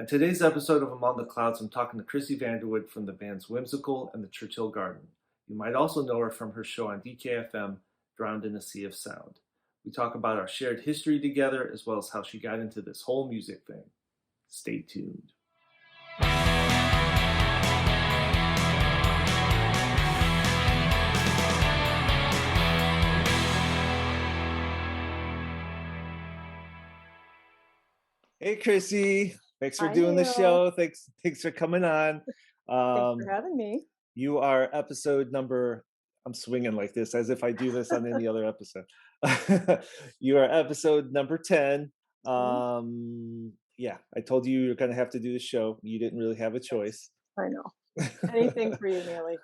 On today's episode of Among the Clouds, I'm talking to Krissy Vanderwoude from the bands Whimsical and the Churchhill Garden. You might also know her from her show on DKFM, Drowned in a Sea of Sound. We talk about our shared history together, as well as how she got into this whole music thing. Stay tuned. Hey, Krissy. Thanks for doing the show. Thanks for coming on. Thanks for having me. You are episode number, I'm swinging like this as if I do this on any other episode. You are episode number 10. Yeah, I told you you're going to have to do the show. You didn't really have a choice. I know. Anything for you, Neely.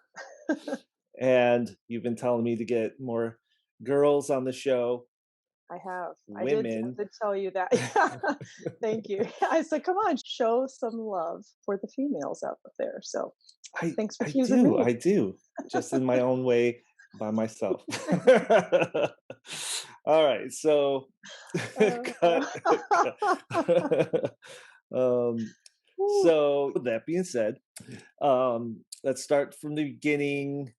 And you've been telling me to get more girls on the show. I have. Women. I did tell you that. Thank you. I said, come on, show some love for the females out there. So thanks for choosing me. I do. Just in my own way, by myself. All right. So, so with that being said, let's start from the beginning.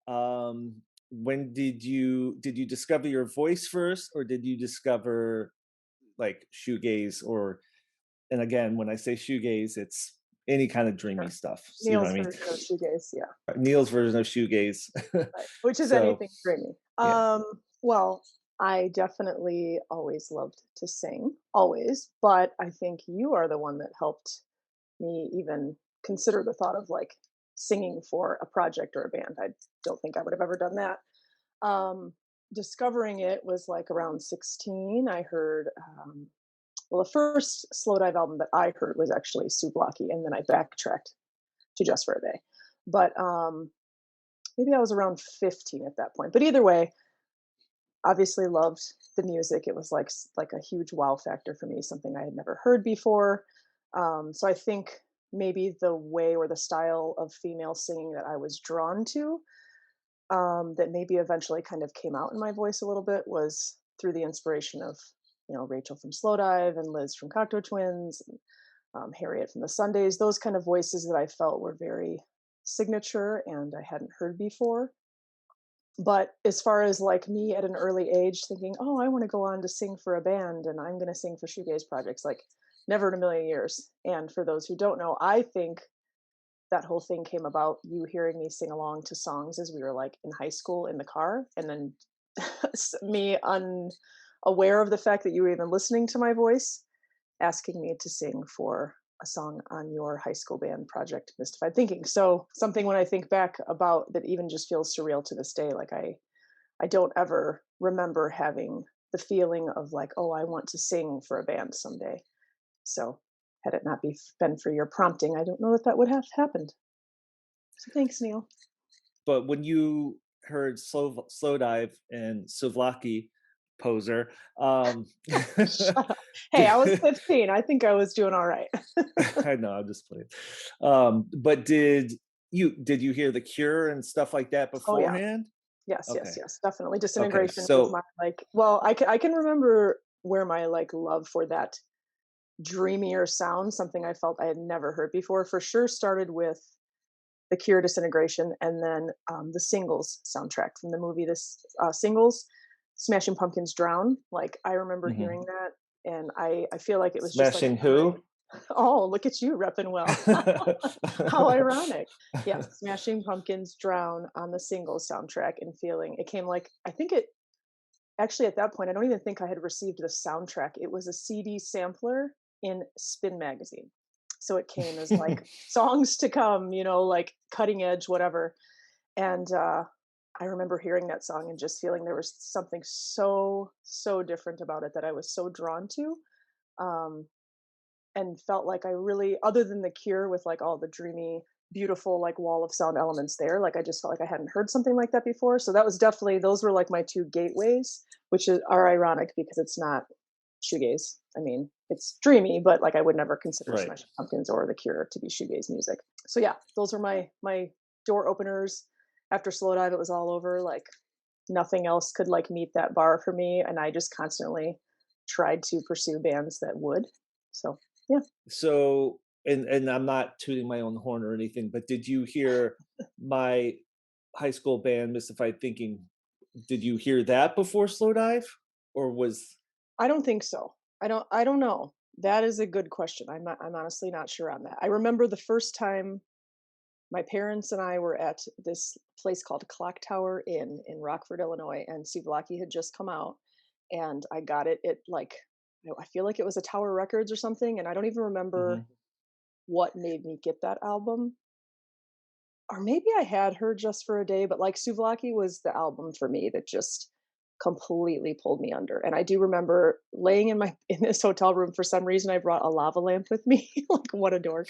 When did you discover your voice first, or did you discover like shoegaze? Or, and again, when I say shoegaze, it's any kind of dreamy stuff. So Neil's version of shoegaze, yeah. Neil's version of shoegaze, right. Which is anything dreamy. Yeah. Well, I definitely always loved to sing, always, but I think you are the one that helped me even consider the thought of like singing for a project or a band. I don't think I would have ever done that. Discovering it was like around 16. I heard, well, the first Slow Dive album that I heard was actually Souvlaki, and then I backtracked to Just for a Day. But maybe I was around 15 at that point. But either way, obviously loved the music. It was like a huge wow factor for me, something I had never heard before. So I think maybe the way or the style of female singing that I was drawn to, that maybe eventually kind of came out in my voice a little bit, was through the inspiration of, Rachel from Slow Dive and Liz from Cocteau Twins, and, Harriet from the Sundays, those kind of voices that I felt were very signature and I hadn't heard before. But as far as like me at an early age thinking, oh, I want to go on to sing for a band and I'm going to sing for shoegaze projects, like never in a million years. And for those who don't know, I think that whole thing came about you hearing me sing along to songs as we were like in high school in the car, and then me unaware of the fact that you were even listening to my voice, asking me to sing for a song on your high school band project, Mystified Thinking. So something when I think back about that even just feels surreal to this day. Like I don't ever remember having the feeling of like, oh, I want to sing for a band someday. So had it not been for your prompting, I don't know that that would have happened. So thanks, Neil. But when you heard Slow Dive and Souvlaki, poser. Hey, I was 15. I think I was doing all right. I know, I'm just playing. But did you hear The Cure and stuff like that beforehand? Oh, yeah. Yes, definitely. Disintegration was my I can remember where my like love for that dreamier sound, something I felt I had never heard before, for sure started with The Cure, Disintegration, and then the Singles soundtrack from the movie Singles, Smashing Pumpkins' Drown. Like I remember hearing that, and I feel like it was Smashing just like who? Oh, look at you repping well. How ironic. Yeah, Smashing Pumpkins' Drown on the Singles soundtrack, and feeling it came like, I think it actually at that point, I don't even think I had received the soundtrack. It was a CD sampler in Spin magazine. So it came as like songs to come, like cutting edge, whatever. And I remember hearing that song and just feeling there was something so different about it that I was so drawn to. And felt like I really, other than The Cure with like all the dreamy, beautiful, like wall of sound elements there, like I just felt like I hadn't heard something like that before. So that was definitely, those were like my two gateways, which are ironic because it's not shoegaze. I mean, it's dreamy, but like I would never consider Smashing Pumpkins or The Cure to be shoegaze music. So yeah, those were my door openers. After Slow Dive, it was all over. Like nothing else could like meet that bar for me, and I just constantly tried to pursue bands that would. So yeah. So and I'm not tooting my own horn or anything, but did you hear my high school band, Mystified Thinking? Did you hear that before Slow Dive, or was I don't think so. I don't know. That is a good question. I'm honestly not sure on that. I remember the first time my parents and I were at this place called Clock Tower Inn in Rockford, Illinois, and Souvlaki had just come out, and I got it. It like I feel like it was a Tower Records or something, and I don't even remember Mhm. what made me get that album. Or maybe I had heard Just for a Day, but like Souvlaki was the album for me that just completely pulled me under. And I do remember laying in my in this hotel room. For some reason I brought a lava lamp with me. Like what a dork.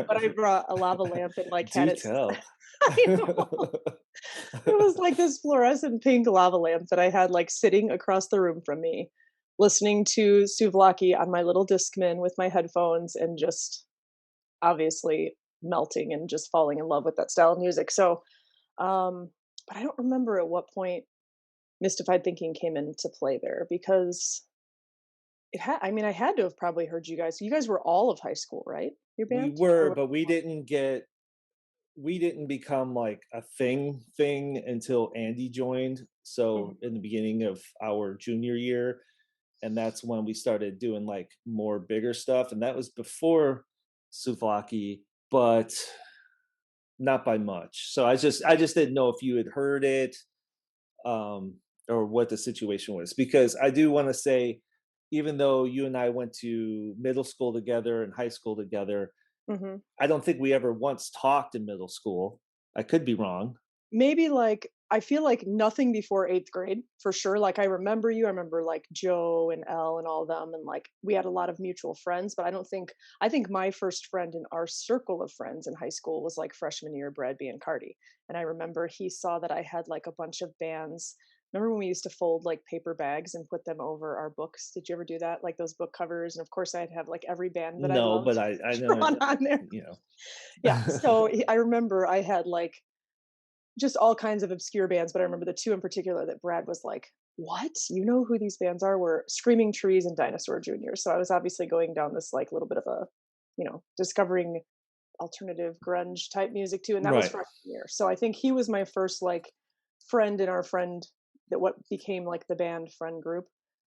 But I brought a lava lamp and like had Do it tell. I know. It was like this fluorescent pink lava lamp that I had like sitting across the room from me, listening to Souvlaki on my little Discman with my headphones and just obviously melting and just falling in love with that style of music. So, but I don't remember at what point Mystified Thinking came into play there because I mean, I had to have probably heard you guys. You guys were all of high school, right? Your We band? were, Or but we didn't become like a thing until Andy joined. mhm, So in the beginning of our junior year, and that's when we started doing like more bigger stuff, and that was before Souvlaki, but not by much. So I just didn't know if you had heard it, um, or what the situation was, because I do want to say, even though you and I went to middle school together and high school together, mhm. I don't think we ever once talked in middle school. I could be wrong. Maybe like I feel like nothing before 8th grade for sure. Like I remember you. I remember like Joe and Elle and all of them, and like we had a lot of mutual friends. But I don't think I think my first friend in our circle of friends in high school was like freshman year, Brad B and Cardi. And I remember he saw that I had like a bunch of bands. Remember when we used to fold like paper bags and put them over our books? Did you ever do that? Like those book covers, and of course I'd have like every band that I No, loved but I know, drawn on there. you know. Yeah. So I remember I had like just all kinds of obscure bands, but I remember the 2 in particular that Brad was like, "What? You know who these bands are?" Were Screaming Trees and Dinosaur Jr. So I was obviously going down this, like, little bit of a, discovering alternative grunge type music too, and that was Right. freshman year. So I think he was my first, like, friend in our friend that what became, like, the band friend group.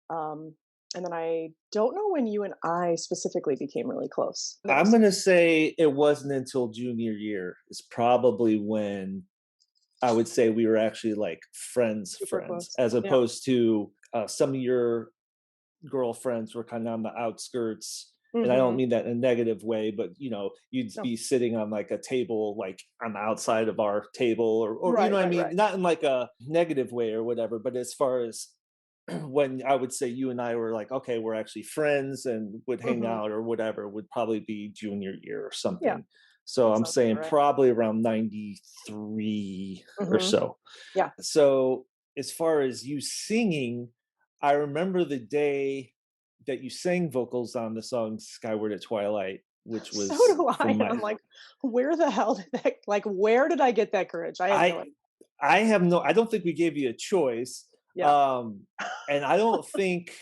Um, and then I don't know when you and I specifically became really close. That I'm was gonna say it wasn't until junior year is probably when I would say we were actually like super friends, close. as Yeah. opposed to some of your girlfriends were kind of on the outskirts. And I don't Mhm. mean that in a negative way, but you'd No. be sitting on like a table, like on the outside of our table, or you know Right, what I right, mean? right. Not in like a negative way or whatever, but as far as when I would say you and I were like, okay, we're actually friends and would hang Mhm. out or whatever, would probably be junior year or Yeah, something. So that I'm sounds about saying right. probably around 93 or Mhm. so. Yeah. So as far as you singing, I remember the day that you sang vocals on the song Skyward at Twilight, which So was do I, from and my I'm like, where the hell did that like, where did I get that courage? I have no I idea. I don't think we gave you a choice. Yeah. Um, and I don't think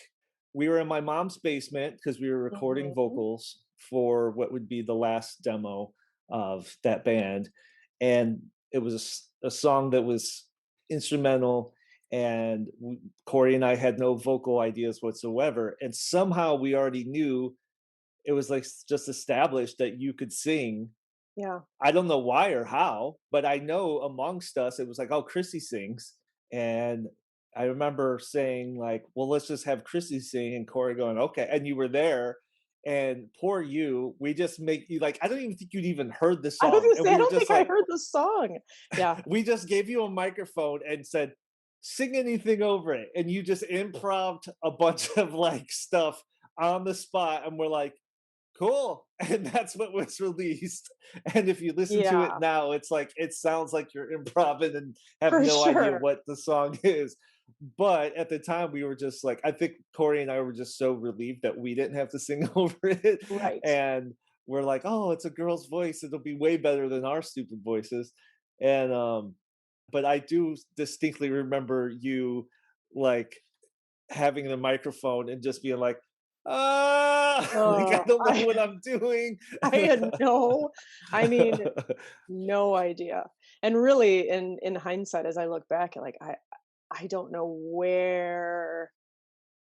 we were in my mom's basement because we were recording Mhm. vocals for what would be the last demo of that band. And it was a song that was instrumental, and Corey and I had no vocal ideas whatsoever. And somehow we already knew it was like just established that you could sing. Yeah. I don't know why or how, but I know amongst us it was like, "Oh, Krissy sings," and I remember saying like, "Well, let's just have Krissy sing," and Corey going, "Okay," and you were there, and poor you, we just make you like I don't even think you'd even heard the I was song, gonna and say, I we were don't just think I like, heard the song. Yeah. we just gave you a microphone and said, "Sing anything over it," and you just improv a bunch of like stuff on the spot, and we're like, cool. And that's what was released. And if you listen to it Yeah, now, it's like it sounds like you're improv and have for no idea sure. what the song is. But at the time we were just like, I think Corey and I were just so relieved that we didn't have to sing over it. Right. And we're like, oh, it's a girl's voice, it'll be way better than our stupid voices. And but I do distinctly remember you like having the microphone and just being like, Like I Oh, don't know what I'm doing. I had I mean, no idea. And really, in hindsight, as I look back, like, I don't know where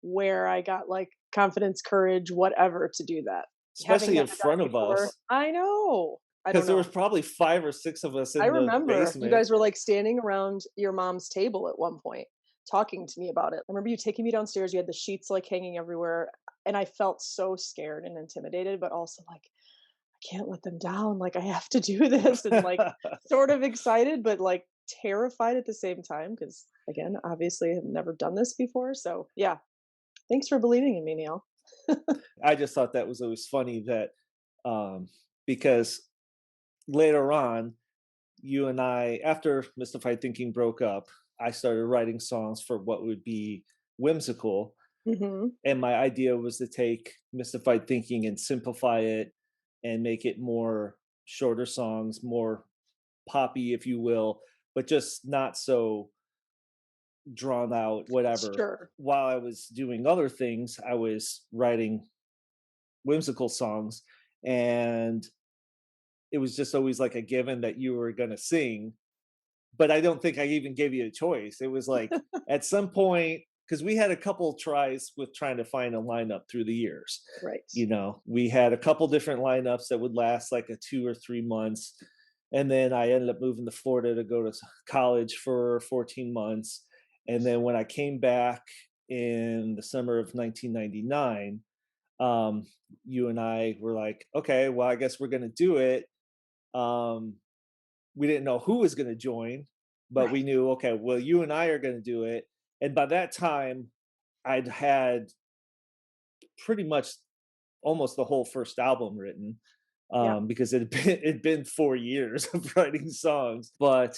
I got, like, confidence, courage, whatever to do that. Having Especially in never done front it of before, us, I know. I don't because there know. was probably 5 or 6 of us I in the remember you basement. guys were, like, standing around your mom's table at one point, talking to me about it. I remember you taking me downstairs, you had the sheets, like, hanging everywhere, and I felt so scared and intimidated, but also, like, "I can't let them down, like, I have to do this," and, like, sort of excited, but, like, terrified at the same time. Because again, obviously, have never done this before, so, yeah. Thanks for believing in me, Neil. I just thought that was always funny that, um, because later on, you and I, after Mystified Thinking broke up, I started writing songs for what would be Whimsical, Mhm. and my idea was to take Mystified Thinking and simplify it and make it more shorter songs, more poppy, if you will, but just not so drawn out, whatever. Sure. While I was doing other things, I was writing whimsical songs, and it was just always like a given that you were going to sing. But I don't think I even gave you a choice. It was like at some point, because we had a couple tries with trying to find a lineup through the years. Right. We had a couple different lineups that would last like a 2 or 3 months. And then I ended up moving to Florida to go to college for 14 months. And then when I came back in the summer of 1999, um, you and I were like, okay, well, I guess we're going to do it. Um, we didn't know who was going to join, but we Right. knew, okay, well, you and I are going to do it. And by that time, I'd had pretty much almost the whole first album written, Yeah. because it'd been 4 years of writing songs. But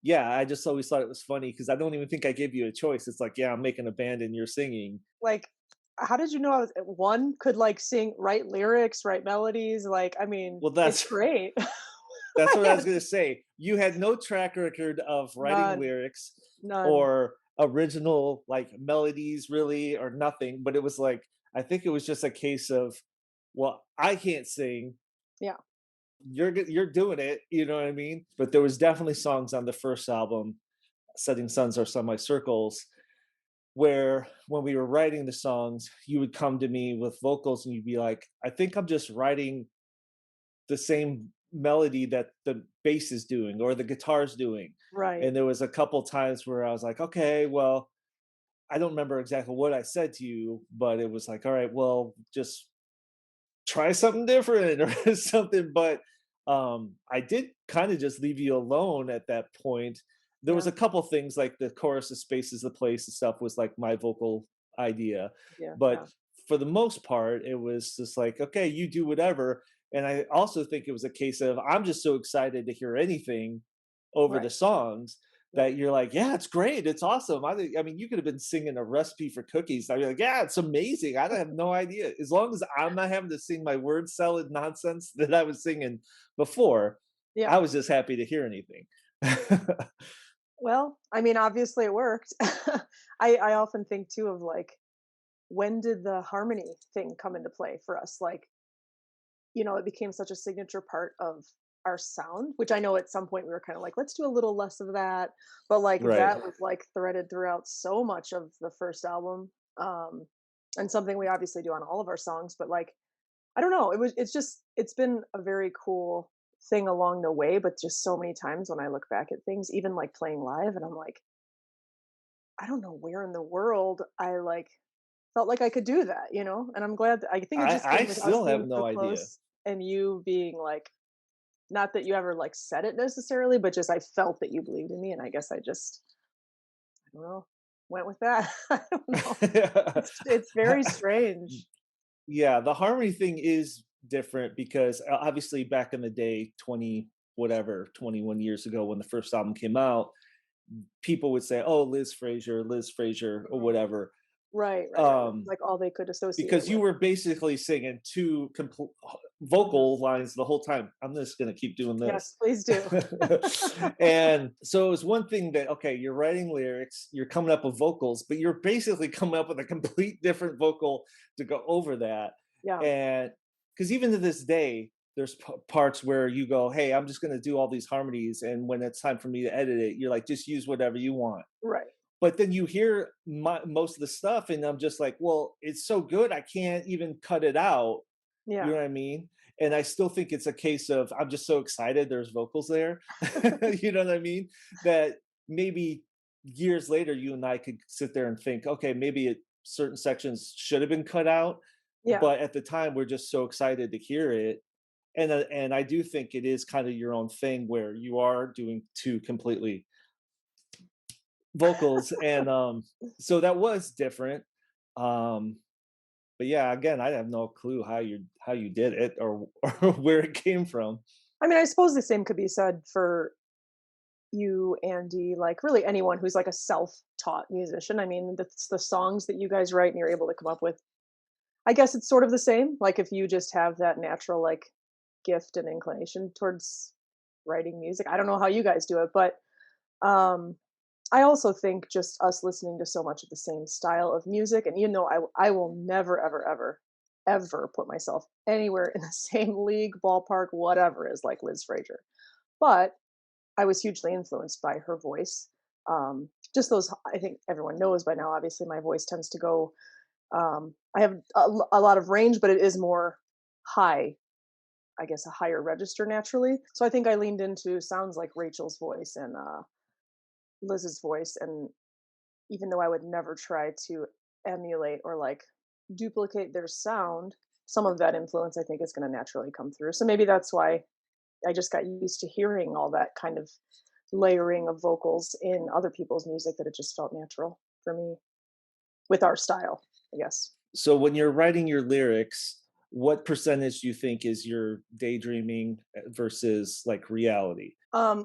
yeah, I just always thought it was funny because I don't even think I gave you a choice. It's like, yeah, I'm making a band and you're singing. Like, how did you know I was one could, like, sing write lyrics, write melodies, like, I mean, Well, it's that's great. that's I what I was had gonna say. You had no track record of writing none, lyrics none. or original like melodies really or nothing, but it was like I think it was just a case of, well, I can't sing. Yeah. You're doing it, you know what I mean? But there was definitely songs on the first album, Setting Suns Are Semicircles, where when we were writing the songs, you would come to me with vocals and you'd be like, I think I'm just writing the same melody that the bass is doing or the guitar's doing. Right. And there was a couple times where I was like, okay, well, I don't remember exactly what I said to you, but it was like, all right, well, just try something different or something. But I did kind of just leave you alone at that point. There was Yeah. a couple things like the chorus of Space is the Place and stuff was like my vocal idea. Yeah. But Yeah. for the most part, it was just like, okay, you do whatever. And I also think it was a case of I'm just so excited to hear anything over the Right. songs Yep. that you're like, yeah, it's great. It's awesome. I mean, you could have been singing a recipe for cookies. I'd be like, yeah, it's amazing. I have no idea. As long as I'm not having to sing my word salad nonsense that I was singing before, Yeah. I was just happy to hear anything. Well, I mean, obviously it worked. I often think too of, like, when did the harmony thing come into play for us? Like, it became such a signature part of our sound, which I know at some point we were kind of like, let's do a little less of that. But, like, Right. that was, like, threaded throughout so much of the first album. And something we obviously do on all of our songs, but, like, I don't know, it's been a very cool thing along the way, but just so many times when I look back at things, even like playing live, and I'm like, I don't know where in the world I, like, felt like I could do that, And I'm glad that I think it just I came with us still have being no so idea. close and you being like, not that you ever, like, said it necessarily, but just I felt that you believed in me, and I guess I don't know, went with that. I don't know. It's very strange. Yeah, the harmony thing is different because obviously back in the day, 20 whatever, 21 years ago when the first album came out, people would say, "Oh, Liz Fraser, or Mhm. whatever." Right. It's Um, like all they could associate it because you with. were basically singing two Mhm. vocal lines the whole time. I'm just going to keep doing Yes, this. please do. And so it was one thing that, okay, you're writing lyrics, you're coming up with vocals, but you're basically coming up with a complete different vocal to go over that. Yeah, And because even to this day, there's parts where you go, hey, I'm just going to do all these harmonies. And when it's time for me to edit it, you're like, just use whatever you want. right. But then you hear most of the stuff, and I'm just like, well, it's so good, I can't even cut it out. You Yeah. know what I mean? And I still think it's a case of I'm just so excited there's vocals there. You know what I mean? That maybe years later, you and I could sit there and think, okay, maybe certain sections should have been cut out. Yeah. But at the time, we're just so excited to hear it. And I do think it is kind of your own thing where you are doing two completely vocals. And so that was different. Um, but yeah, again, I have no clue how you did it or or where it came from. I mean, I suppose the same could be said for you, Andy, like really anyone who's like a self-taught musician. I mean, the songs that you guys write and you're able to come up with. I guess it's sort of the same. Like if you just have that natural like gift and inclination towards writing music. I don't know how you guys do it, but um I also think just us listening to so much of the same style of music, and I will never, ever, ever, ever put myself anywhere in the same league, ballpark, whatever as like Liz Fraser. But I was hugely influenced by her voice. Just those, I think everyone knows by now. Obviously, my voice tends to go. I have a lot of range, but it is more high. I guess a higher register naturally. So I think I leaned into sounds like Rachel's voice and Liz's voice, and even though I would never try to emulate or like duplicate their sound, some of that influence I think is going to naturally come through. So maybe that's why I just got used to hearing all that kind of layering of vocals in other people's music that it just felt natural for me with our style, I guess. So when you're writing your lyrics, what percentage do you think is your daydreaming versus like reality?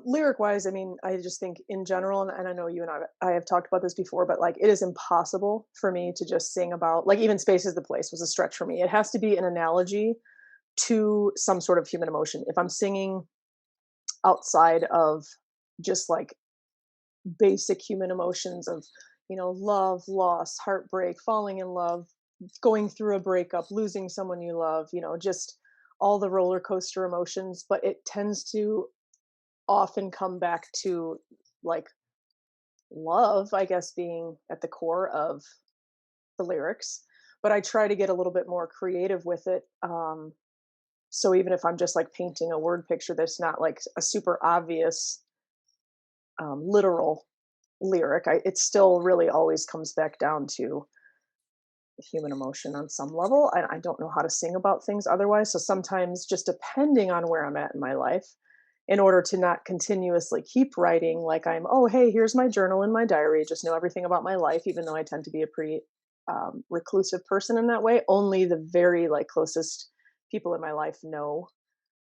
Lyric wise, I mean, I just think in general, and I know you and I have talked about this before, but like it is impossible for me to just sing about like even Space is the Place was a stretch for me. It has to be an analogy to some sort of human emotion. If I'm singing outside of just like basic human emotions of, love, loss, heartbreak, falling in love, going through a breakup, losing someone you love, just all the roller coaster emotions, but it tends to often come back to like love, I guess, being at the core of the lyrics. But I try to get a little bit more creative with it. So even if I'm just like painting a word picture that's not like a super obvious literal lyric, it still really always comes back down to human emotion on some level. And I don't know how to sing about things otherwise. So sometimes, just depending on where I'm at in my life, in order to not continuously keep writing, like oh, hey, here's my journal and my diary, just know everything about my life, even though I tend to be a pretty reclusive person in that way. Only the very like closest people in my life know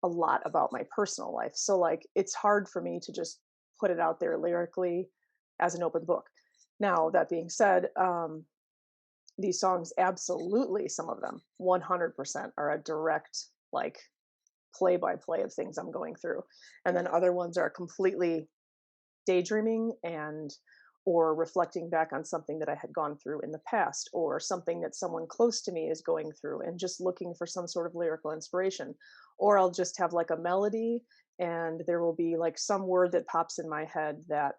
a lot about my personal life. So like it's hard for me to just put it out there lyrically as an open book. Now, that being said, these songs absolutely, some of them 100% are a direct like play by play of things I'm going through. And then other ones are completely daydreaming and or reflecting back on something that I had gone through in the past or something that someone close to me is going through and just looking for some sort of lyrical inspiration. Or I'll just have like a melody and there will be like some word that pops in my head that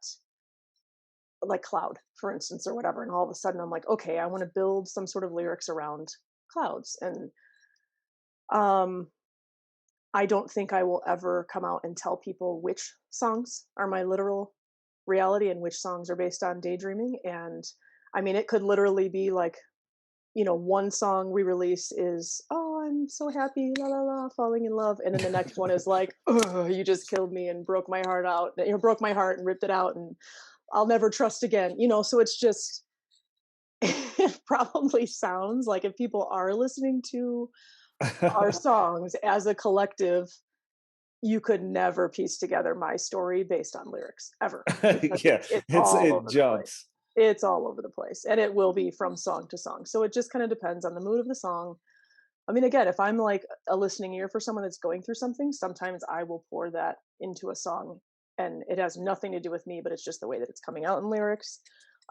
like cloud, for instance, or whatever. And all of a sudden I'm like, okay, I want to build some sort of lyrics around clouds. And um I don't think I will ever come out and tell people which songs are my literal reality and which songs are based on daydreaming. And I mean, it could literally be like, one song we release is, oh, I'm so happy, la la la, falling in love. And then the next one is like, oh, you just killed me and broke my heart out, broke my heart and ripped it out. And I'll never trust again, so it's just, it probably sounds like if people are listening to our songs as a collective, you could never piece together my story based on lyrics ever because Yeah, it's all it over the place. jumps. It's all over the place, and it will be from song to song. So it just kind of depends on the mood of the song. I mean, again, if I'm like a listening ear for someone that's going through something, sometimes I will pour that into a song, and it has nothing to do with me, but it's just the way that it's coming out in lyrics.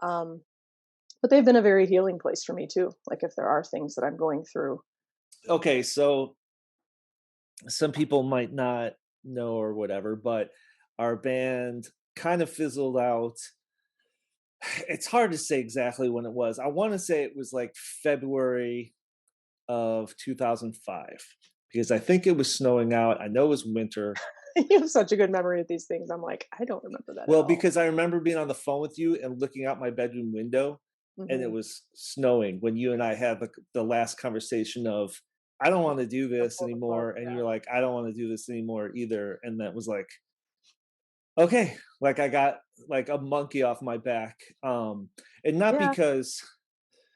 Um, but they've been a very healing place for me too. Like if there are things that I'm going through. Okay, so some people might not know or whatever, but our band kind of fizzled out. It's hard to say exactly when it was. I want to say it was like February of 2005 because I think it was snowing out. I know it was winter. You have such a good memory of these things. I'm like, I don't remember that at Well, all. because I remember being on the phone with you and looking out my bedroom window and it Hmm. was snowing when you and I had the last conversation of, I don't want to do To this pull the plug, anymore. And yeah. you're like, I don't want to do this anymore either. And that was like, okay, like I got like a monkey off my back. And not Yeah, because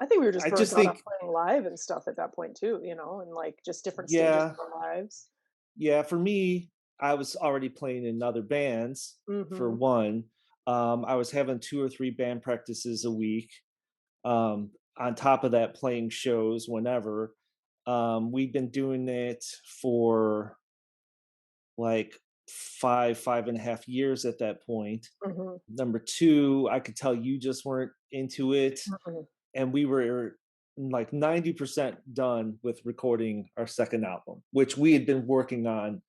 I think we were just I burnt just out on think, playing live and stuff at that point too, and like just different stages yeah, of our lives. yeah, for me, I was already playing in other bands for Hmm. one. I was having 2 or 3 band practices a week. On top of that, playing shows whenever. We've been doing it for like 5.5 and a half years at that point. Hmm. Number two, I could tell you just weren't into it. Hmm. And we were like 90% done with recording our second album, which we had been working on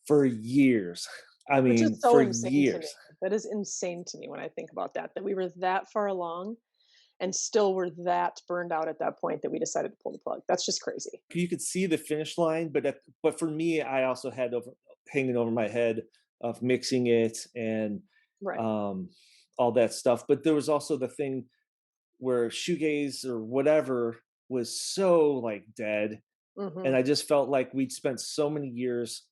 for years. I Which is mean, so for insane to me. years. That is insane to me when I think about that, that we were that far along and still were that burned out at that point that we decided to pull the plug. That's just crazy. You could see the finish line, but for me, I also had over hanging over my head of mixing it and Right. um, all that stuff. But there was also the thing where shoegaze or whatever was so like dead, and Hmm. I just felt like we'd spent so many years.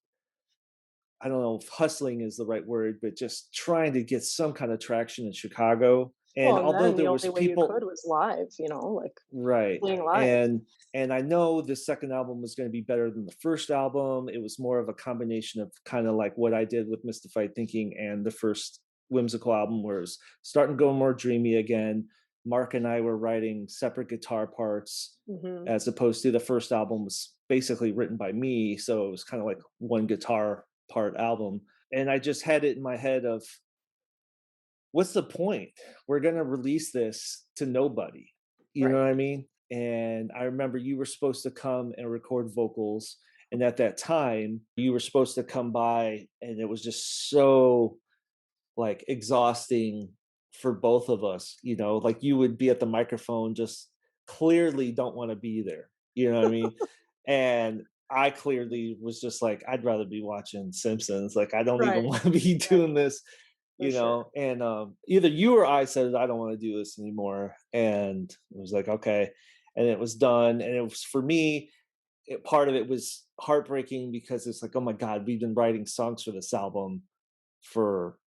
I don't know if hustling is the right word, but just trying to get some kind of traction in Chicago. And Well, and although then there the was only way you people could was live, like right. playing live. And I know the second album was going to be better than the first album. It was more of a combination of kind of like what I did with Mystified Thinking and the first Whimsical album, where it's starting to go more dreamy again. Mark and I were writing separate guitar parts Hmm. as opposed to the first album was basically written by me. So it was kind of like one guitar part album. And I just had it in my head of what's the point? We're going to release this to nobody. You know Right. what I mean? And I remember you were supposed to come and record vocals. And at that time, you were supposed to come by, and it was just so like exhausting for both of us. Like you would be at the microphone, just clearly don't want to be there. You know what I mean? And I clearly was just like, I'd rather be watching Simpsons. Like, I don't even Right. want to be Right. doing this, For sure. and either you or I said I don't want to do this anymore, and it was like okay, and it was done, and it was for me. Part of it was heartbreaking because it's like, oh my god, we've been writing songs for this album for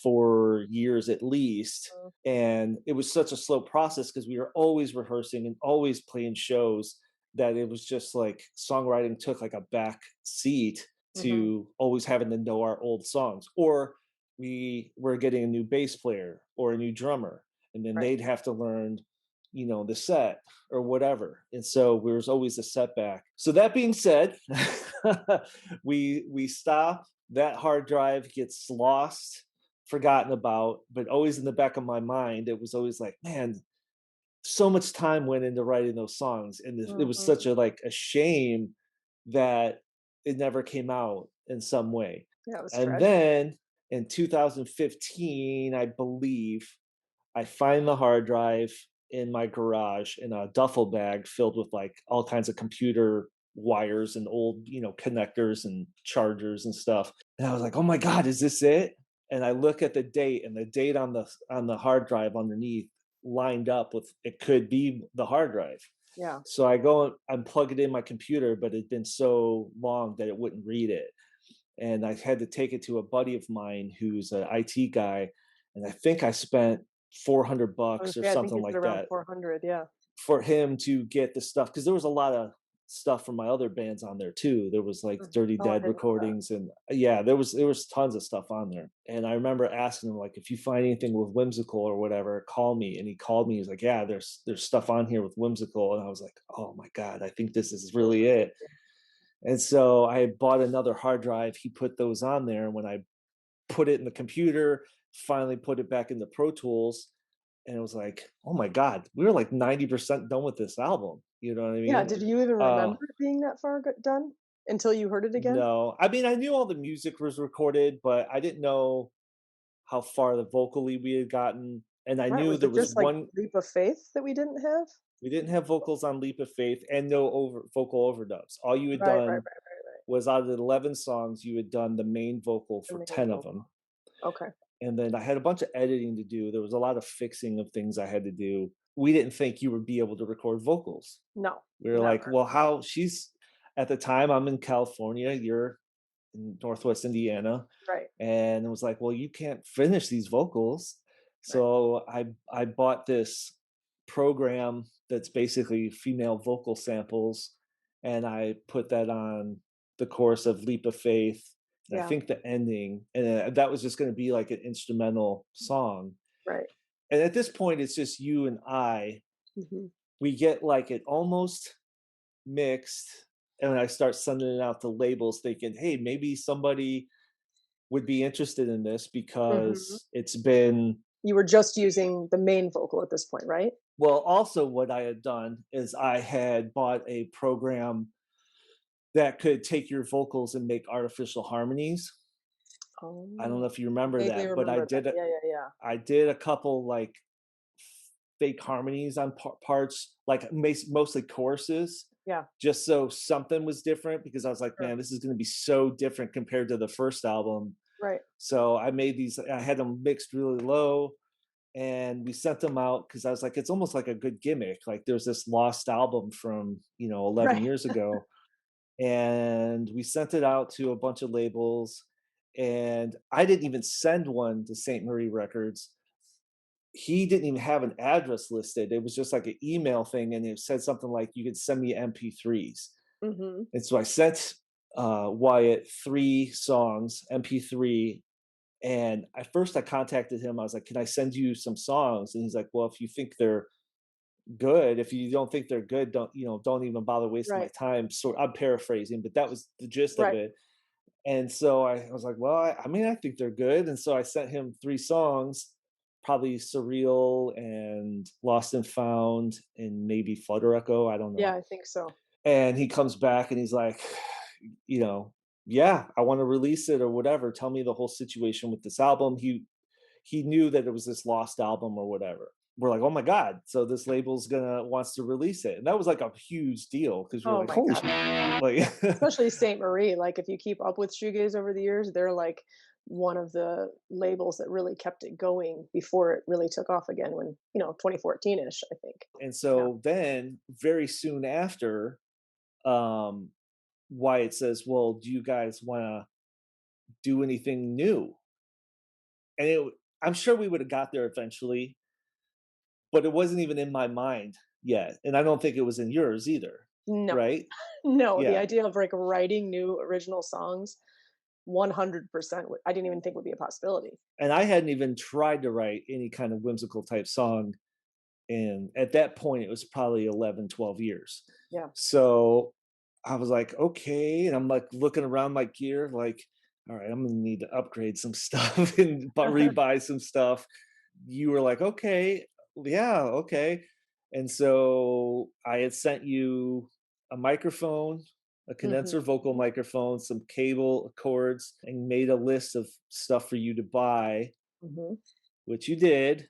4 years at least, Mm. and it was such a slow process because we were always rehearsing and always playing shows that it was just like songwriting took like a back seat Mhm. to always having to know our old songs, or we were getting a new bass player or a new drummer and then Right. they'd have to learn the set or whatever, and so there was always a setback. So that being said, we stop, that hard drive gets lost, forgotten about, but always in the back of my mind, it was always like, man, so much time went into writing those songs, and it was such Mhm. a shame that it never came out in some way. Yeah, it was And tragic. then in 2015, I believe, I find the hard drive in my garage in a duffel bag filled with like all kinds of computer wires and old, connectors and chargers and stuff. And I was like, "Oh my god, is this it?" And I look at the date, and the date on the hard drive underneath lined up with it could be the hard drive. Yeah. So I go and plug it in my computer, but it'd been so long that it wouldn't read it. And I had to take it to a buddy of mine who's an IT guy, and I think I spent 400 I was bucks or gonna say, I think something you said like around that 400, yeah. for him to get the stuff because there was a lot of stuff from my other bands on there too. There was like Mhm. Dirty Oh, I Dead didn't know that. recordings, and yeah, there was tons of stuff on there. And I remember asking him like, if you find anything with Whimsical or whatever, call me. And he called me. He's like, yeah, there's stuff on here with Whimsical. And I was like, oh my god, I think this is really it. And so I had bought another hard drive. He put those on there, and when I put it in the computer, finally put it back into Pro Tools, and it was like, oh my god, we were like 90% done with this album. You know what I Yeah, mean? did you even Uh, remember it being that far done until you heard it again? no, I mean I knew all the music was recorded, but I didn't know how far the vocally we had gotten. And I Right, knew was there it was just, like, one. Leap of Faith that we didn't have? We didn't have vocals on Leap of Faith, and no vocal overdubs. All you had Right, right, done right, right, right. was, out of the 11 songs, you had done the main vocal The for main 10 of them. vocal. Okay. And then I had a bunch of editing to do. There was a lot of fixing of things I had to do. We didn't think you would be able to record vocals. No, We were like, never. well, how she's at the time I'm in California, you're in Northwest Indiana. Right, And it was like, well, you can't finish these vocals. right. So I bought this program that's basically female vocal samples, and I put that on the chorus of Leap of Faith, and I Yeah, think the ending, and that was just going to be like an instrumental song. right. And at this point, it's just you and I. Mhm. We get like it almost mixed, and when I start sending it out to labels, thinking, hey, maybe somebody would be interested in this Mhm. because it's been. You were just using the main vocal at this point, right? Well, also what I had done is I had bought a program that could take your vocals and make artificial harmonies. I don't Oh, know if you remember vaguely that, but remember that. Yeah, yeah, yeah. I did a couple like fake harmonies on parts, like mostly choruses, Yeah, just so something was different, because I was like, sure. man, this is going to be so different compared to the first album. Right, So I made these, I had them mixed really low, and we sent them out because I was like, it's almost like a good gimmick. Like there's this lost album from, 11 right. years ago. And we sent it out to a bunch of labels. And I didn't even send one to St. Marie Records. He didn't even have an address listed. It was just like an email thing. And it said something like, you could send me MP3s. Mhm. And so I sent Wyatt 3 songs, MP3. And at first I contacted him. I was like, can I send you some songs? And he's like, well, if you think they're good, if you don't think they're good, don't even bother wasting my Right, time. So I'm paraphrasing, but that was the gist of right. it. And so I was like, well, I mean, I think they're good. And so I sent him 3 songs, probably Surreal and Lost and Found and maybe Flutter Echo. I don't Yeah, know. I think so. And he comes back and he's like, you know, yeah, I want to release it or whatever. Tell me the whole situation with this album. He knew that it was this lost album or whatever. We're like, oh my god, so this label's gonna wants to release it, and that was like a huge deal because we were Oh like, my holy, god. like, Yeah, especially Saint Marie, like, if you keep up with shoegaze over the years, they're, like, one of the labels that really kept it going before it really took off again when, 2014-ish, I think. and Yeah. so then very soon after, um, Wyatt says, well, do you guys want to do anything new? And I'm sure we would have got there eventually, but it wasn't even in my mind yet, and I don't think it was in yours either, No. right? No, the Yeah. idea of, like, writing new original songs, 100% I didn't even think would be a possibility. And I hadn't even tried to write any kind of whimsical type song. And at that point, it was probably 11, 12 years. Yeah. So I was like, okay. And I'm like looking around my gear, like, all right, I'm gonna need to upgrade some stuff and rebuy some stuff. You were like, okay, yeah, okay. And so I had sent you a microphone, a Mhm. condenser vocal microphone, some cable cords, and made a list of stuff for you to buy, Mhm. which you did.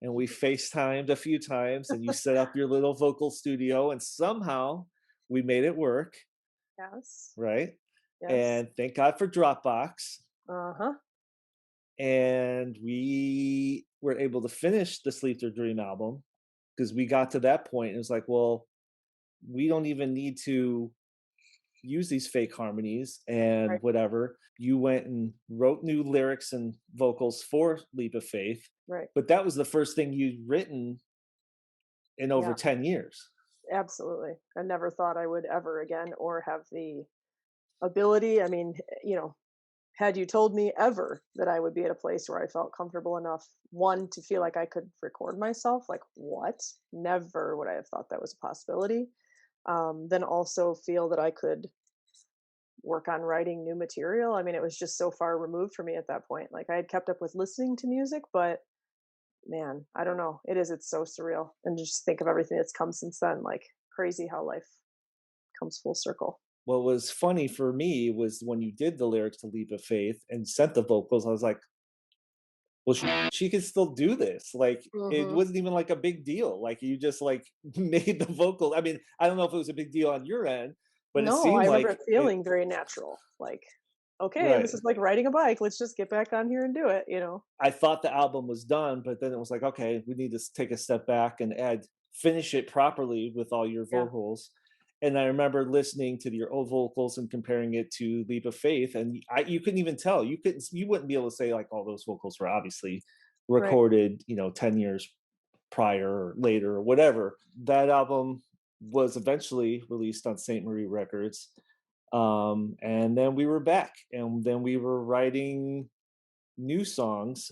And we FaceTimed a few times, and you set up your little vocal studio, and somehow we made it work, Yes. right? Yes. And thank God for Dropbox. Uh-huh. And we were able to finish the Sleep to Dream album because we got to that point. And it was like, well, we don't even need to use these fake harmonies and Right. whatever. You went and wrote new lyrics and vocals for Leap of Faith, Right. but that was the first thing you'd written in over Yeah. 10 years. Absolutely. I never thought I would ever again or have the ability. I mean, had you told me ever that I would be at a place where I felt comfortable enough, one, to feel like I could record myself, like what? Never would I have thought that was a possibility. Then also feel that I could work on writing new material. I mean, it was just so far removed for me at that point. Like I had kept up with listening to music, but man, I don't know. It's so surreal. And just think of everything that's come since then. Like crazy how life comes full circle. What was funny for me was when you did the lyrics to Leap of Faith and sent the vocals, I was like, well, she could still do this. Like, it Hmm. wasn't even like a big deal. Like, you just like made the vocal. I mean, I don't know if it was a big deal on your end, but it No, I seemed remember like it it, feeling very natural. Like, okay, right. this is like riding a bike. Let's just get back on here and do it. I thought the album was done, but then it was like, okay, we need to take a step back and finish it properly with all your Yeah, vocals. And I remember listening to your old vocals and comparing it to Leap of Faith, and you couldn't even tell. You wouldn't be able to say like all those vocals were obviously right. recorded, 10 years prior or later or whatever. That album was eventually released on St. Marie Records, and then we were back, and then we were writing new songs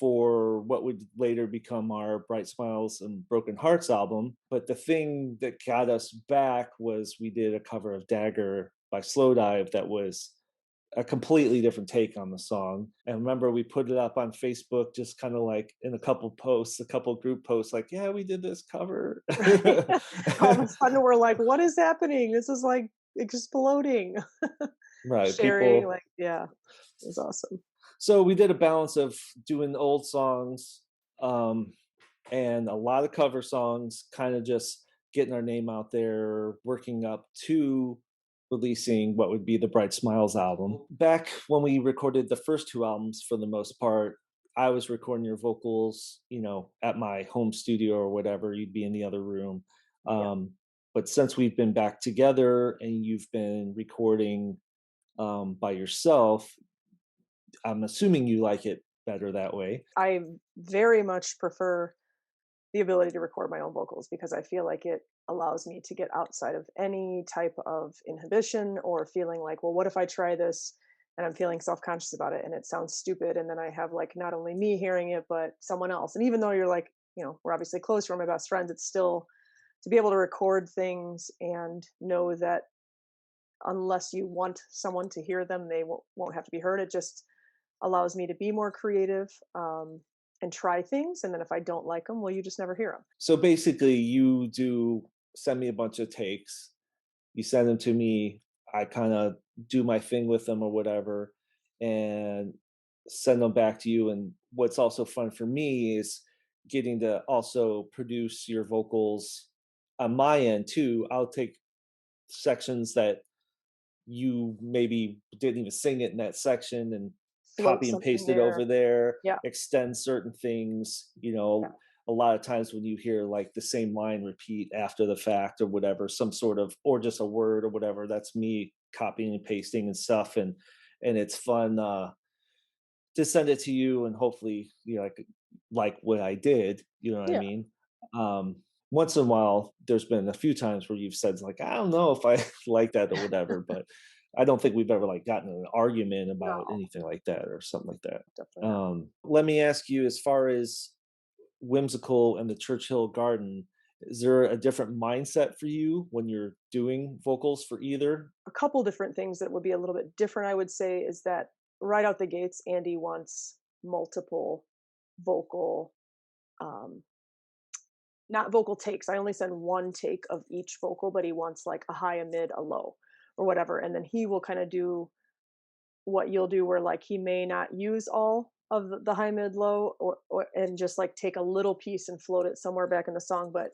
for what would later become our Bright Smiles and Broken Hearts album. But the thing that got us back was we did a cover of Dagger by Slowdive that was a completely different take on the song. And remember, we put it up on Facebook, just kind of like in a couple posts, a couple group posts, like, yeah, we did this cover. Right. All of a sudden, we're like, what is happening? This is like exploding. Right. Sharing, People. like, yeah, it was awesome. So we did a balance of doing old songs, um, and a lot of cover songs, kind of just getting our name out there, working up to releasing what would be the Bright Smiles album. Back when we recorded the first two albums, for the most part, I was recording your vocals, at my home studio or whatever. You'd be in the other room. Yeah. Um, but since we've been back together and you've been recording by yourself, I'm assuming you like it better that way. I very much prefer the ability to record my own vocals because I feel like it allows me to get outside of any type of inhibition or feeling like, well, what if I try this and I'm feeling self-conscious about it and it sounds stupid and then I have like not only me hearing it but someone else. And even though you're like, we're obviously close, we're my best friends, it's still to be able to record things and know that unless you want someone to hear them, they won't have to be heard. It just allows me to be more creative, and try things. And then if I don't like them, well, you just never hear them. So basically, you do send me a bunch of takes, you send them to me, I kind of do my thing with them or whatever, and send them back to you. And what's also fun for me is getting to also produce your vocals on my end too. I'll take sections that you maybe didn't even sing it in that section and Float copy and something paste it there. over there, Yeah. extend certain things. Yeah. A lot of times when you hear like the same line repeat after the fact or whatever, some sort of, or just a word or whatever, that's me copying and pasting and stuff. And it's fun to send it to you, and hopefully, like what I did, you know what I Yeah. mean? Um, Once in a while, there's been a few times where you've said like, I don't know if I like that or whatever, but I don't think we've ever like gotten in an argument about No, anything like that or something like that. definitely not. Let me ask you, as far as Whimsical and the Churchhill Garden, is there a different mindset for you when you're doing vocals for either? A couple different things that would be a little bit different, I would say, is that right out the gates, Andy wants multiple vocal, um, not vocal takes. I only send one take of each vocal, but he wants like a high, a mid, a low, or whatever. And then he will kind of do what you'll do where like he may not use all of the high mid low or and just like take a little piece and float it somewhere back in the song, but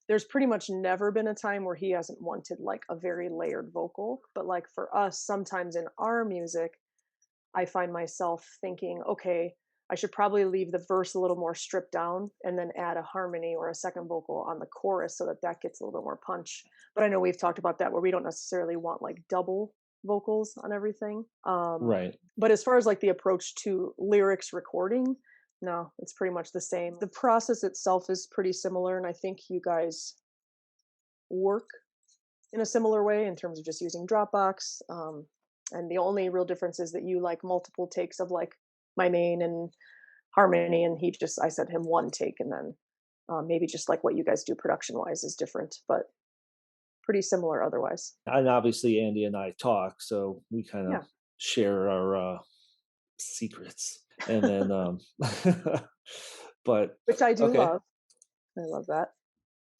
there's pretty much never been a time where he hasn't wanted like a very layered vocal. But like for us, sometimes in our music I find myself thinking, okay, I should probably leave the verse a little more stripped down and then add a harmony or a second vocal on the chorus so that that gets a little bit more punch. But I know we've talked about that where we don't necessarily want like double vocals on everything. Right. But as far as like the approach to lyrics recording, no, it's pretty much the same. The process itself is pretty similar, and I think you guys work in a similar way in terms of just using Dropbox. And the only real difference is that you like multiple takes of like my main and harmony, and I said him one take, and then maybe just like what you guys do production wise is different, but pretty similar otherwise. And obviously, Andy and I talk, so we kind of Yeah. share our secrets. And then, but Which I do okay, love. I love that.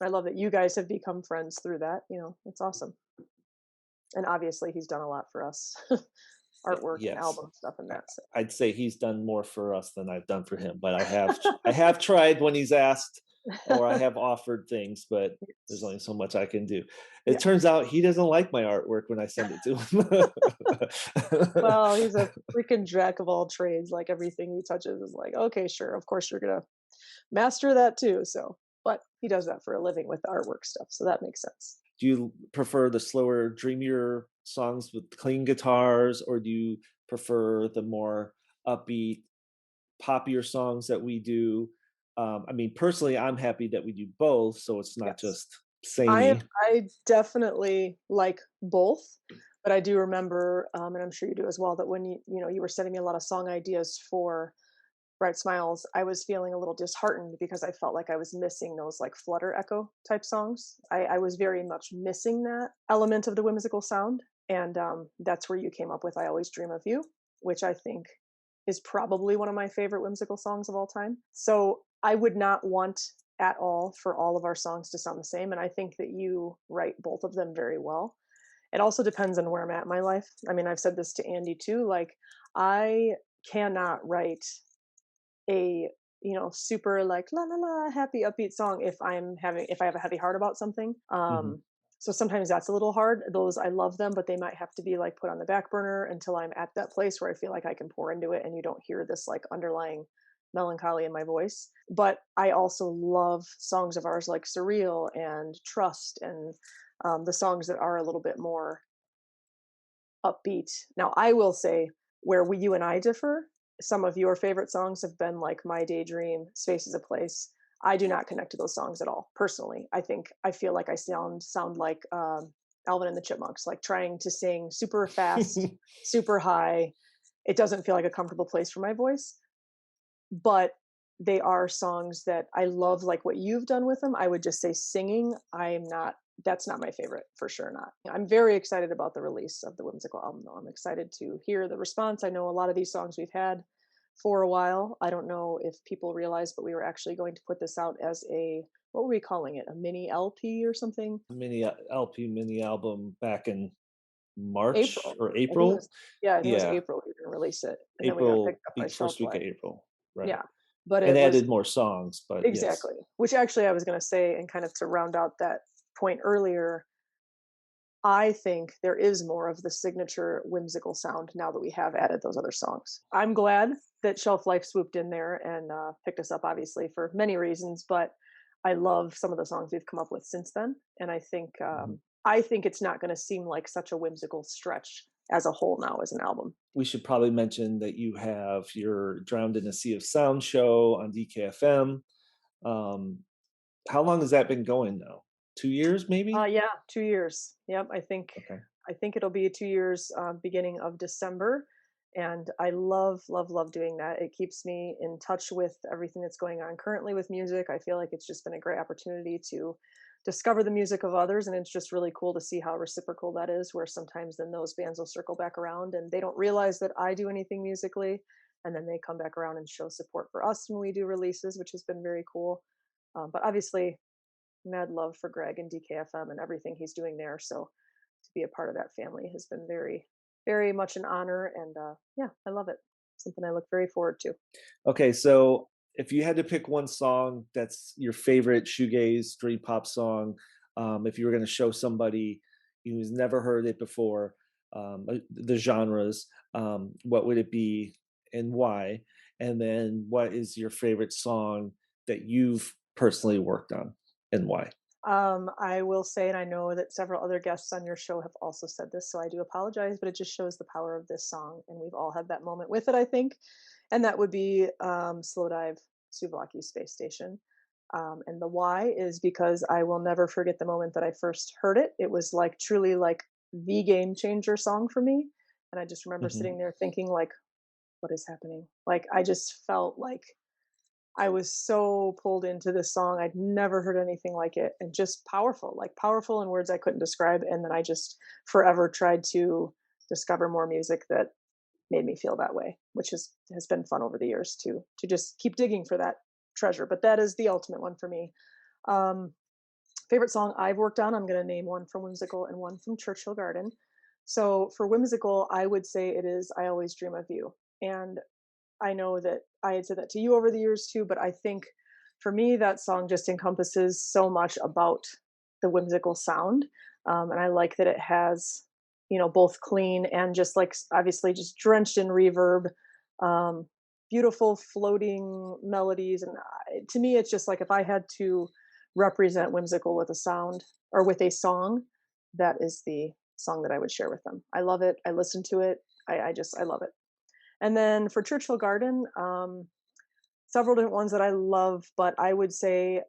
I love that you guys have become friends through that. It's awesome. And obviously, he's done a lot for us, artwork and yes, album stuff and that. So, I'd say he's done more for us than I've done for him. But I have tried when he's asked, or I have offered things, but there's only so much I can do. It yeah. turns out he doesn't like my artwork when I send it to him. Well, he's a freaking jack of all trades. Like everything he touches is like, okay, sure, of course you're gonna master that too. So, but he does that for a living with artwork stuff, so that makes sense. Do you prefer the slower, dreamier songs with clean guitars, or do you prefer the more upbeat, poppier songs that we do? I mean, personally, I'm happy that we do both, so it's not Yes. just samey. I definitely like both, but I do remember, and I'm sure you do as well, that when you were sending me a lot of song ideas for Bright Smiles, I was feeling a little disheartened because I felt like I was missing those like flutter echo type songs. I was very much missing that element of the whimsical sound. And that's where you came up with I Always Dream of You, which I think is probably one of my favorite whimsical songs of all time. So I would not want at all for all of our songs to sound the same. And I think that you write both of them very well. It also depends on where I'm at in my life. I mean, I've said this to Andy too. Like, I cannot write a super like la la la happy upbeat song if I have a heavy heart about something. Mhm. So sometimes that's a little hard. Those I love them, but they might have to be like put on the back burner until I'm at that place where I feel like I can pour into it and you don't hear this like underlying melancholy in my voice. But I also love songs of ours like Surreal and Trust, and the songs that are a little bit more upbeat. Now, I will say where you and I differ, some of your favorite songs have been like My Daydream, Space is a Place. I do not connect to those songs at all, personally. I feel like I sound like Alvin and the Chipmunks, like trying to sing super fast, super high. It doesn't feel like a comfortable place for my voice, but they are songs that I love, like what you've done with them. I would just say singing, that's not my favorite, for sure not. I'm very excited about the release of the Whimsical album though. I'm excited to hear the response. I know a lot of these songs we've had for a while. I don't know if people realize, but we were actually going to put this out as what were we calling it? A mini LP or something? Mini LP, mini album back in March April. or I think it April. was, yeah, I think it was Yeah, April we were gonna release it. And then we got April, picked up by Shelf first week of Life. April, right? Yeah. But And it was added more songs, but yes. exactly. Which actually I was going to say, and kind of to round out that point earlier, I think there is more of the signature whimsical sound now that we have added those other songs. I'm glad that Shelf Life swooped in there and picked us up, obviously, for many reasons, but I love some of the songs we've come up with since then. And Mhm. I think it's not going to seem like such a whimsical stretch as a whole now as an album. We should probably mention that you have your Drowned in a Sea of Sound show on DKFM. Um, how long has that been going now? 2 years, maybe? Yeah, 2 years. Yep, Okay. I think it'll be 2 years, beginning of December, and I love, love, love doing that. It keeps me in touch with everything that's going on currently with music. I feel like it's just been a great opportunity to discover the music of others, and it's just really cool to see how reciprocal that is. Where sometimes then those bands will circle back around and they don't realize that I do anything musically, and then they come back around and show support for us when we do releases, which has been very cool. But obviously, mad love for Greg and DKFM and everything he's doing there. So to be a part of that family has been very, very much an honor. And yeah, I love it. Something I look very forward to. Okay, so if you had to pick one song that's your favorite shoegaze dream pop song, if you were going to show somebody who's never heard it before, the genres, what would it be and why? And then what is your favorite song that you've personally worked on and why? I will say, and I know that several other guests on your show have also said this, so I do apologize, but it just shows the power of this song. And we've all had that moment with it, I think. And that would be Slow Dive Souvlaki Space Station. And the why is because I will never forget the moment that I first heard it. It was like truly like the game changer song for me. And I just remember Hmm. sitting there thinking like, what is happening? Like I just felt like I was so pulled into this song. I'd never heard anything like it, and just powerful, like powerful in words I couldn't describe. And then I just forever tried to discover more music that made me feel that way, which has been fun over the years to just keep digging for that treasure. But that is the ultimate one for me. Um, Favorite song I've worked on, I'm going to name one from Whimsical and one from Churchhill Garden. So for Whimsical, I would say it is I Always Dream of You. And I know that I had said that to you over the years too, but I think for me, that song just encompasses so much about the whimsical sound. And I like that it has, both clean and just like obviously just drenched in reverb, um, beautiful floating melodies. And to me, it's just like if I had to represent whimsical with a sound or with a song, that is the song that I would share with them. I love it. I listen to it. I love it. And then for Churchill Garden, several different ones that I love, but I would say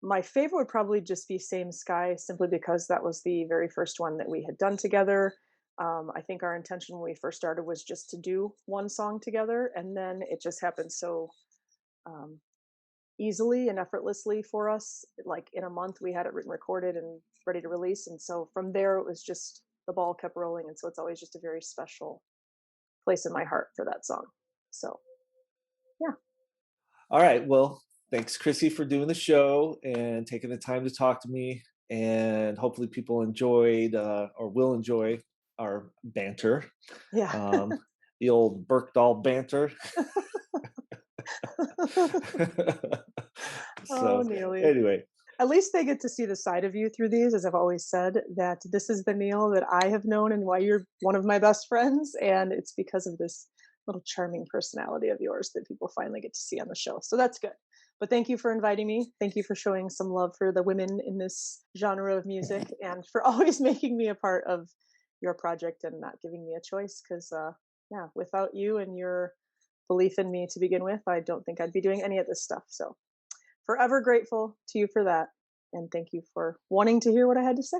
my favorite would probably just be Same Sky, simply because that was the very first one that we had done together. I think our intention when we first started was just to do one song together, and then it just happened so um, easily and effortlessly for us. Like in a month, we had it written, recorded, and ready to release. And so from there, it was just the ball kept rolling. And so it's always just a very special place in my heart for that song. So yeah. All right. Well, thanks, Krissy, for doing the show and taking the time to talk to me. And hopefully, people enjoyed or will enjoy our banter, Yeah. um, the old Burkdoll banter. Oh, So, Neely. anyway, At least they get to see the side of you through these, as I've always said, that this is the Neil that I have known and why you're one of my best friends. And it's because of this little charming personality of yours that people finally get to see on the show. So that's good. But thank you for inviting me. Thank you for showing some love for the women in this genre of music and for always making me a part of your project and not giving me a choice. Because, yeah, without you and your belief in me to begin with, I don't think I'd be doing any of this stuff. So forever grateful to you for that. And thank you for wanting to hear what I had to say.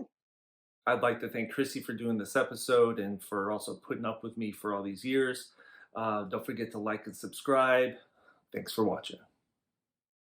I'd like to thank Krissy for doing this episode and for also putting up with me for all these years. Don't forget to like and subscribe. Thanks for watching.